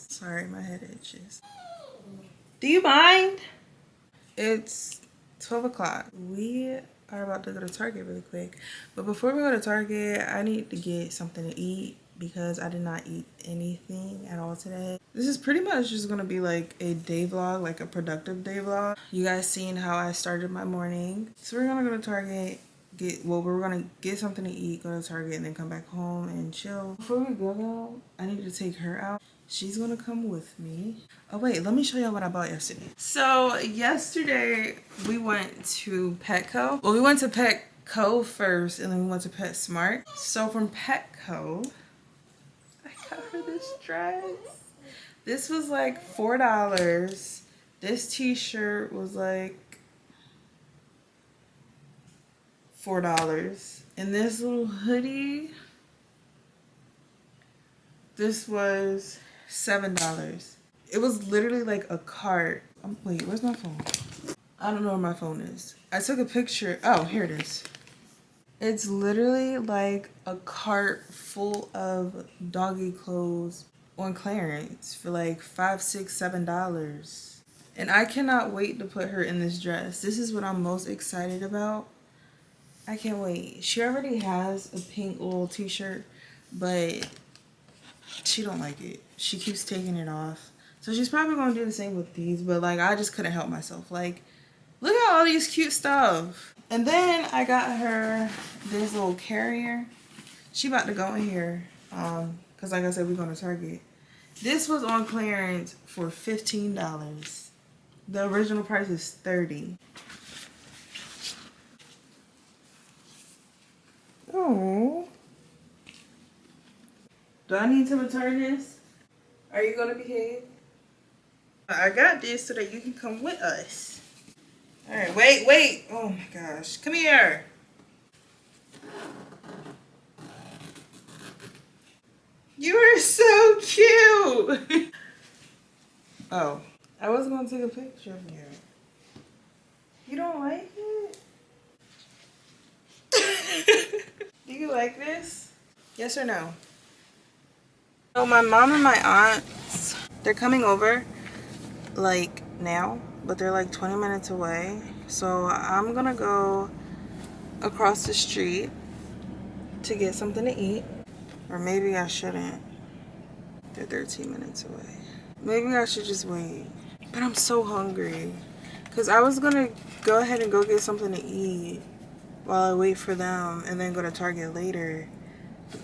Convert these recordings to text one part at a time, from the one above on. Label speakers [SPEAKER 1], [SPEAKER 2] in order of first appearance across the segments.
[SPEAKER 1] Sorry, my head itches. Do you mind? It's 12 o'clock. We are about to go to Target really quick. But before we go to Target, I need to get something to eat because I did not eat anything at all today. This is pretty much just gonna be like a day vlog, like a productive day vlog. You guys seen how I started my morning. So we're gonna go to Target, we're gonna get something to eat, go to Target, and then come back home and chill. Before we go though, I need to take her out. She's gonna come with me. Oh wait, let me show y'all what I bought yesterday. So yesterday we went to Petco. Well, we went to Petco first and then we went to PetSmart. So from Petco, I got her this dress. This was like $4. This t-shirt was like $4. And this little hoodie, this was $7. It was literally like a cart. Wait, where's my phone? I don't know where my phone is. I took a picture. Oh, here it is. It's literally like a cart full of doggy clothes on clearance for like $5, $6, $7. And I cannot wait to put her in this dress. This is what I'm most excited about. I can't wait. She already has a pink little t-shirt, but she don't like it. She keeps taking it off. So she's probably gonna do the same with these, but like I just couldn't help myself. Like, look at all these cute stuff. And then I got her this little carrier. She about to go in here, cause like I said, we're going to Target. This was on clearance for $15. The original price is $30. Oh. Do I need to return this? Are you gonna behave? I got this so that you can come with us. All right, wait. Oh my gosh, come here. You are so cute. Oh, I was gonna take a picture of you. You don't like it? Do you like this? Yes or no? So my mom and my aunts, they're coming over like now, but they're like 20 minutes away. So I'm gonna go across the street to get something to eat. Or maybe I shouldn't. They're 13 minutes away. Maybe I should just wait. But I'm so hungry. Because I was gonna go ahead and go get something to eat while I wait for them and then go to Target later.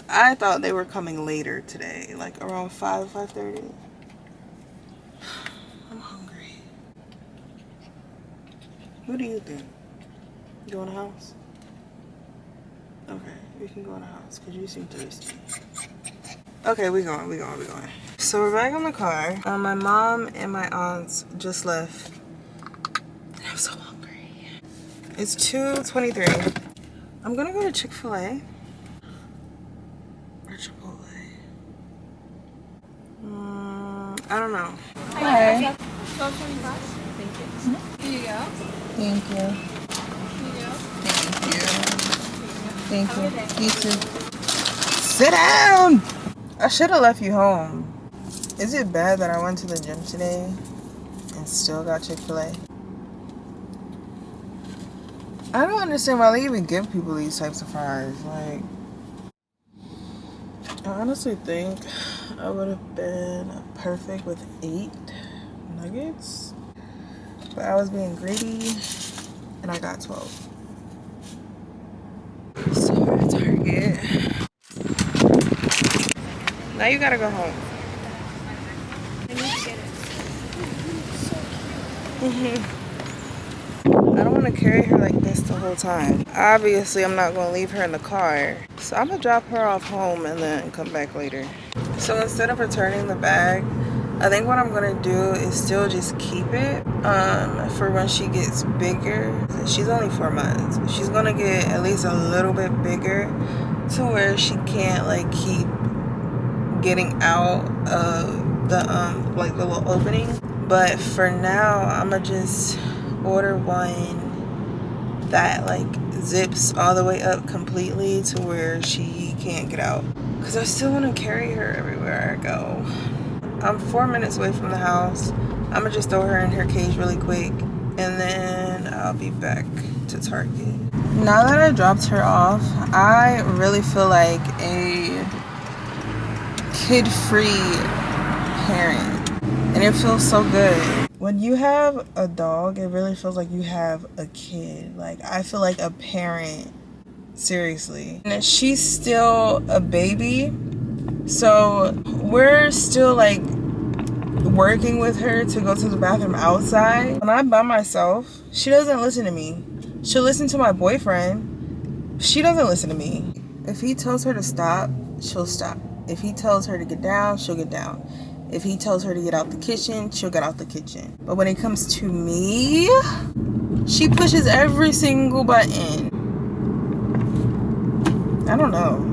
[SPEAKER 1] I thought they were coming later today, like around 5:30. I'm hungry. What do you think? Go in the house? Okay, we can go in the house because you seem thirsty. Okay, we going. So we're back in the car. My mom and my aunts just left. And I'm so hungry. It's 2:23. I'm gonna go to Chick-fil-A. I don't know.
[SPEAKER 2] Hi. 12.25. Thank you. Here you go.
[SPEAKER 1] Thank you.
[SPEAKER 2] Here you go.
[SPEAKER 1] Thank you. You too. Sit down! I should have left you home. Is it bad that I went to the gym today and still got Chick-fil-A? I don't understand why they even give people these types of fries. Like, I honestly think I would have been perfect with 8 nuggets, but I was being greedy and I got 12. So we're at Target. Now you gotta go home.
[SPEAKER 2] I need to get it.
[SPEAKER 1] I don't want to carry her like this the whole time. Obviously, I'm not going to leave her in the car. So I'm going to drop her off home and then come back later. So instead of returning the bag, I think what I'm going to do is still just keep it for when she gets bigger. She's only 4 months. She's going to get at least a little bit bigger to where she can't like keep getting out of the like the little opening. But for now, I'm going to just order one that like zips all the way up completely to where she can't get out, because I still want to carry her everywhere I go. I'm 4 minutes away from the house. I'm gonna just throw her in her cage really quick and then I'll be back to Target. Now that I dropped her off, I really feel like a kid-free parent, and it feels so good. When you have a dog, it really feels like you have a kid. Like, I feel like a parent, seriously. And she's still a baby, so we're still like working with her to go to the bathroom outside. When I'm by myself, she doesn't listen to me. She'll listen to my boyfriend. She doesn't listen to me. If he tells her to stop, she'll stop. If he tells her to get down, she'll get down. If he tells her to get out the kitchen, she'll get out the kitchen. But when it comes to me, she pushes every single button. I don't know.